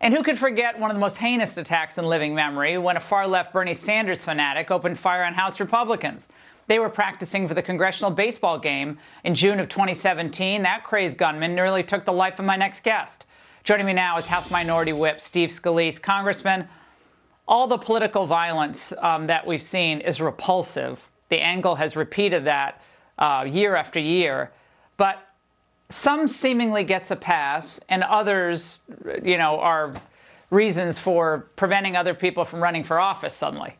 And who could forget one of the most heinous attacks in living memory when a far-left Bernie Sanders fanatic opened fire on House Republicans. They were practicing for the Congressional baseball game in June of 2017. That crazed gunman nearly took the life of my next guest. Joining me now is House Minority Whip Steve Scalise. Congressman, all the political violence that we've seen is repulsive. The Angle has repeated that year after year. But some seemingly gets a pass, and others, are reasons for preventing other people from running for office suddenly.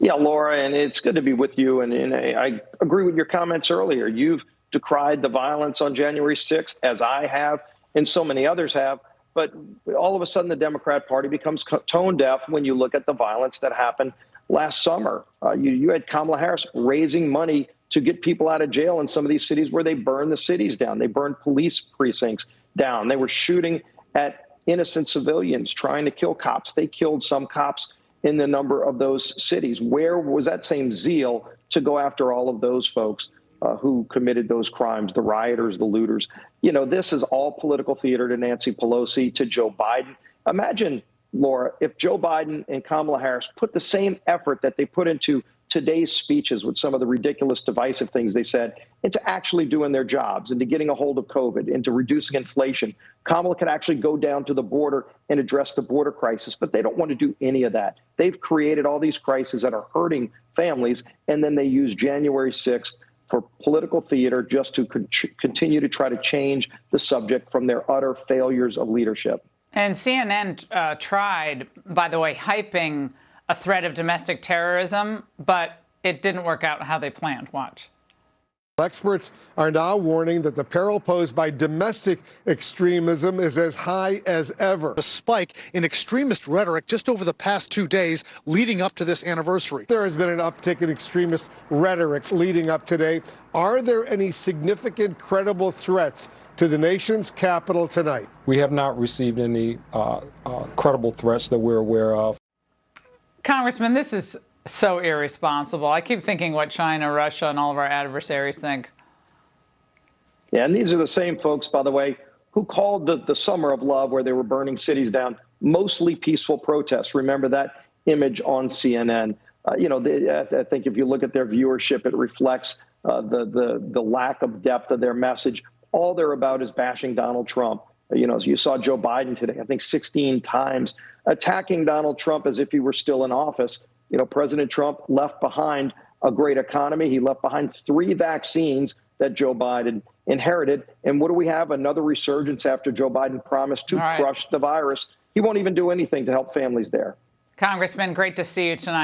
Yeah, Laura, and it's good to be with you. And I agree with your comments earlier. You've decried the violence on January 6th, as I have, and so many others have. But all of a sudden, the Democrat Party becomes tone deaf when you look at the violence that happened last summer. You had Kamala Harris raising money to get people out of jail in some of these cities where they burned the cities down. They burned police precincts down. They were shooting at innocent civilians, trying to kill cops. They killed some cops in the number of those cities. Where was that same zeal to go after all of those folks who committed those crimes, the rioters, the looters? This is all political theater to Nancy Pelosi, to Joe Biden. Imagine, Laura, if Joe Biden and Kamala Harris put the same effort that they put into today's speeches with some of the ridiculous divisive things they said into actually doing their jobs, into getting a hold of COVID, into reducing inflation. Kamala could actually go down to the border and address the border crisis, but they don't want to do any of that. They've created all these crises that are hurting families, and then they use January 6th for political theater just to continue to try to change the subject from their utter failures of leadership. And CNN tried, by the way, hyping a threat of domestic terrorism, but it didn't work out how they planned. Watch. Experts are now warning that the peril posed by domestic extremism is as high as ever. A spike in extremist rhetoric just over the past 2 days leading up to this anniversary. There has been an uptick in extremist rhetoric leading up today. Are there any significant, credible threats to the nation's capital tonight? We have not received any credible threats that we're aware of. Congressman, this is so irresponsible. I keep thinking what China, Russia, and all of our adversaries think. Yeah, and these are the same folks, by the way, who called the Summer of Love, where they were burning cities down, mostly peaceful protests. Remember that image on CNN. I think if you look at their viewership, it reflects the lack of depth of their message. All they're about is bashing Donald Trump. You saw Joe Biden today, I think 16 times, attacking Donald Trump as if he were still in office. President Trump left behind a great economy. He left behind 3 vaccines that Joe Biden inherited. And what do we have? Another resurgence after Joe Biden promised to crush the virus. He won't even do anything to help families there. Congressman, great to see you tonight.